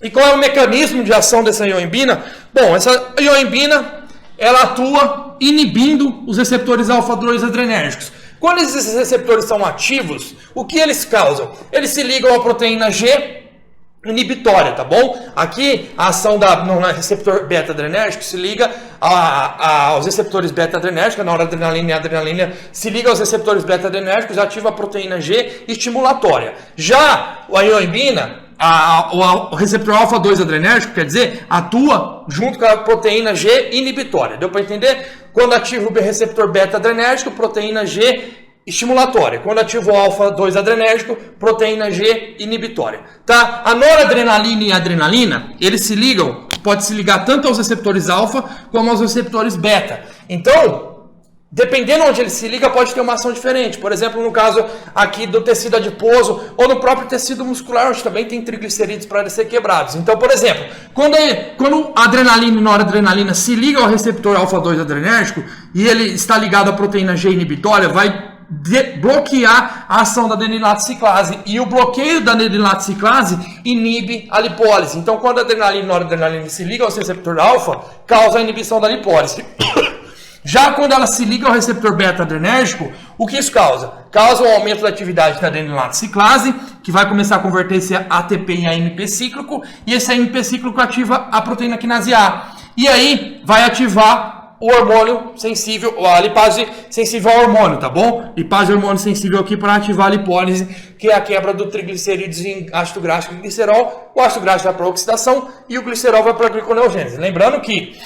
E qual é o mecanismo de ação dessa ioimbina? Bom, essa ioimbina, ela atua inibindo os receptores alfa-2 adrenérgicos. Quando esses receptores são ativos, o que eles causam? Eles se ligam à proteína G inibitória, tá bom? Aqui a ação no receptor beta-adrenérgico se liga aos receptores beta-adrenérgicos, na noradrenalina e adrenalina se liga aos receptores beta-adrenérgicos, ativa a proteína G estimulatória. Já a ioimbina, o receptor alfa-2 adrenérgico, quer dizer, atua junto com a proteína G inibitória. Deu para entender? Quando ativa o receptor beta-adrenérgico, proteína G estimulatória. Quando ativa o alfa-2 adrenérgico, proteína G inibitória. Tá? A noradrenalina e a adrenalina, eles se ligam, pode se ligar tanto aos receptores alfa como aos receptores beta. Então, dependendo onde ele se liga, pode ter uma ação diferente. Por exemplo, no caso aqui do tecido adiposo ou no próprio tecido muscular, onde também tem triglicerídeos para ser quebrados. Então, por exemplo, quando a adrenalina e noradrenalina se ligam ao receptor alfa-2 adrenérgico e ele está ligado à proteína G inibitória, vai bloquear a ação da adenilato ciclase, e o bloqueio da adenilato ciclase inibe a lipólise. Então, quando a adrenalina e noradrenalina se ligam ao receptor alfa, causa a inibição da lipólise. Já quando ela se liga ao receptor beta-adrenérgico, o que isso causa? Causa um aumento da atividade da adenilato ciclase, que vai começar a converter esse ATP em AMP cíclico, e esse AMP cíclico ativa a proteína quinase A. E aí vai ativar o hormônio sensível, a lipase sensível ao hormônio, tá bom? Lipase hormônio sensível aqui para ativar a lipólise, que é a quebra do triglicerídeos em ácido graxo e glicerol. O ácido graxo vai para a oxidação e o glicerol vai para a gliconeogênese. Lembrando que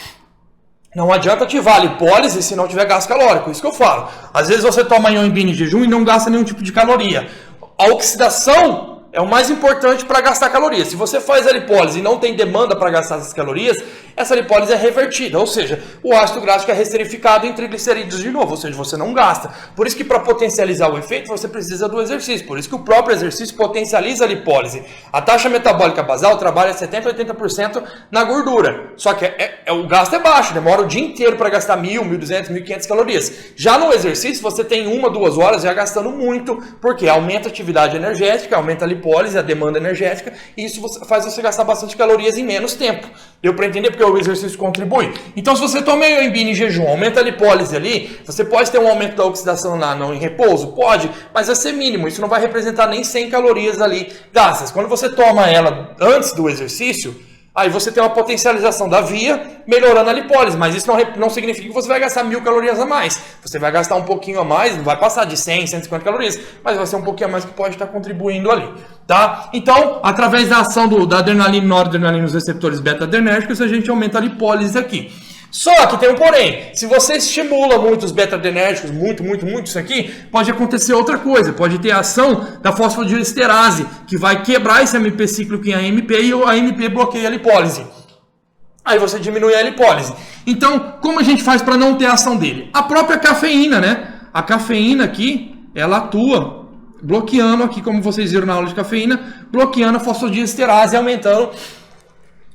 não adianta ativar a lipólise se não tiver gasto calórico, isso que eu falo. Às vezes você toma ioimbina em jejum e não gasta nenhum tipo de caloria. A oxidação é o mais importante para gastar calorias. Se você faz a lipólise e não tem demanda para gastar essas calorias, essa lipólise é revertida, ou seja, o ácido graxo é resterificado em triglicerídeos de novo, ou seja, você não gasta. Por isso que para potencializar o efeito, você precisa do exercício. Por isso que o próprio exercício potencializa a lipólise. A taxa metabólica basal trabalha 70% a 80% na gordura. Só que o gasto é baixo, demora o dia inteiro para gastar 1.000, 1.200, 1.500 calorias. Já no exercício, você tem 1, 2 horas já gastando muito, porque aumenta a atividade energética, aumenta a lipólise, a demanda energética, e isso faz você gastar bastante calorias em menos tempo. Deu para entender? Porque o exercício contribui. Então, se você toma ioimbina em jejum, aumenta a lipólise ali, você pode ter um aumento da oxidação em repouso? Pode, mas vai ser mínimo. Isso não vai representar nem 100 calorias ali gastas. Quando você toma ela antes do exercício, aí você tem uma potencialização da via, melhorando a lipólise, mas isso não significa que você vai gastar 1.000 calorias a mais. Você vai gastar um pouquinho a mais, não vai passar de 100, 150 calorias, mas vai ser um pouquinho a mais que pode estar contribuindo ali, tá? Então, através da ação da adrenalina e noradrenalina nos receptores beta-adrenérgicos, a gente aumenta a lipólise aqui. Só que tem um porém, se você estimula muito os beta-adrenérgicos, muito isso aqui, pode acontecer outra coisa, pode ter a ação da fosfodiesterase, que vai quebrar esse AMP cíclico em AMP e o AMP bloqueia a lipólise. Aí você diminui a lipólise. Então, como a gente faz para não ter a ação dele? A própria cafeína, né? A cafeína aqui, ela atua bloqueando aqui, como vocês viram na aula de cafeína, bloqueando a fosfodiesterase, aumentando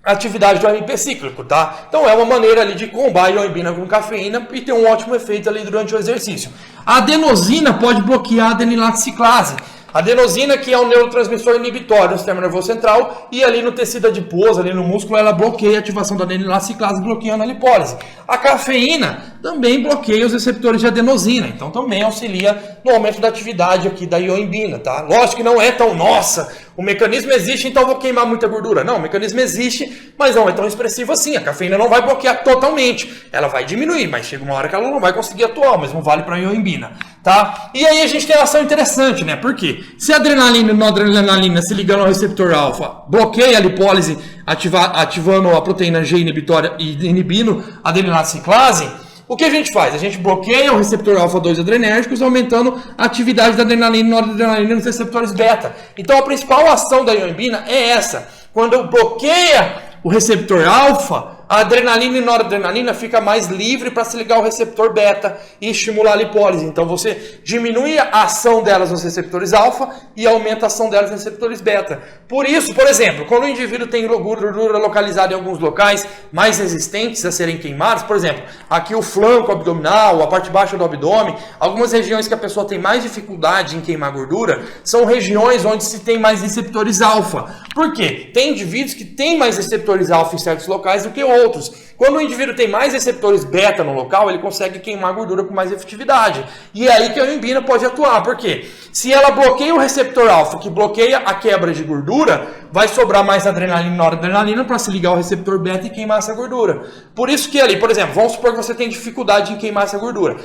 a atividade do AMP cíclico, tá? Então é uma maneira ali de combar a ioimbina com cafeína e ter um ótimo efeito ali durante o exercício. A adenosina pode bloquear a adenilato ciclase. A adenosina, que é um neurotransmissor inibitório no sistema nervoso central, e ali no tecido adiposo, ali no músculo, ela bloqueia a ativação da adenilato ciclase, bloqueando a lipólise. A cafeína também bloqueia os receptores de adenosina, então também auxilia no aumento da atividade aqui da ioimbina, tá? Lógico que não é tão, nossa, o mecanismo existe, então eu vou queimar muita gordura. Não, o mecanismo existe, mas não é tão expressivo assim. A cafeína não vai bloquear totalmente, ela vai diminuir, mas chega uma hora que ela não vai conseguir atuar, mas não vale para a ioimbina, tá? E aí a gente tem uma ação interessante, né? Por quê? Se a adrenalina e noradrenalina se ligando ao receptor alfa bloqueia a lipólise, ativando a proteína G inibitória e inibindo a adenilato ciclase, o que a gente faz? A gente bloqueia o receptor alfa-2 adrenérgicos, aumentando a atividade da adrenalina e noradrenalina nos receptores beta. Então a principal ação da ioimbina é essa. Quando bloqueia o receptor alfa, a adrenalina e noradrenalina fica mais livre para se ligar ao receptor beta e estimular a lipólise. Então você diminui a ação delas nos receptores alfa e aumenta a ação delas nos receptores beta. Por isso, por exemplo, quando o indivíduo tem gordura localizada em alguns locais mais resistentes a serem queimados, por exemplo, aqui o flanco abdominal, a parte baixa do abdômen, algumas regiões que a pessoa tem mais dificuldade em queimar gordura, são regiões onde se tem mais receptores alfa. Por quê? Tem indivíduos que têm mais receptores alfa em certos locais do que outros. Quando o indivíduo tem mais receptores beta no local, ele consegue queimar gordura com mais efetividade. E é aí que a ioimbina pode atuar. Por quê? Se ela bloqueia o receptor alfa, que bloqueia a quebra de gordura, vai sobrar mais adrenalina e noradrenalina para se ligar ao receptor beta e queimar essa gordura. Por isso que ali, por exemplo, vamos supor que você tem dificuldade em queimar essa gordura.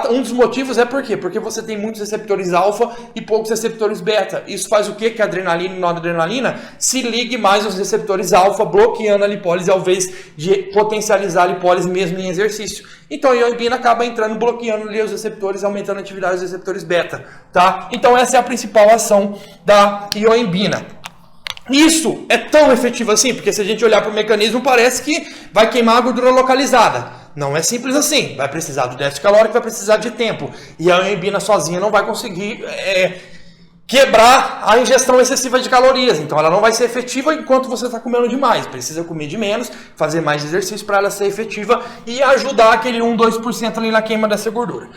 Um dos motivos é por quê? Porque você tem muitos receptores alfa e poucos receptores beta. Isso faz o quê? Que a adrenalina e noradrenalina se ligue mais aos receptores alfa, bloqueando a lipólise ao invés de potencializar a lipólise mesmo em exercício. Então a ioimbina acaba entrando, bloqueando ali os receptores, aumentando a atividade dos receptores beta, tá? Então essa é a principal ação da ioimbina. Isso é tão efetivo assim, porque se a gente olhar para o mecanismo, parece que vai queimar a gordura localizada. Não é simples assim. Vai precisar do déficit calórico, vai precisar de tempo. E a ioimbina sozinha não vai conseguir quebrar a ingestão excessiva de calorias. Então ela não vai ser efetiva enquanto você está comendo demais. Precisa comer de menos, fazer mais exercício para ela ser efetiva e ajudar aquele 1, 2% ali na queima dessa gordura.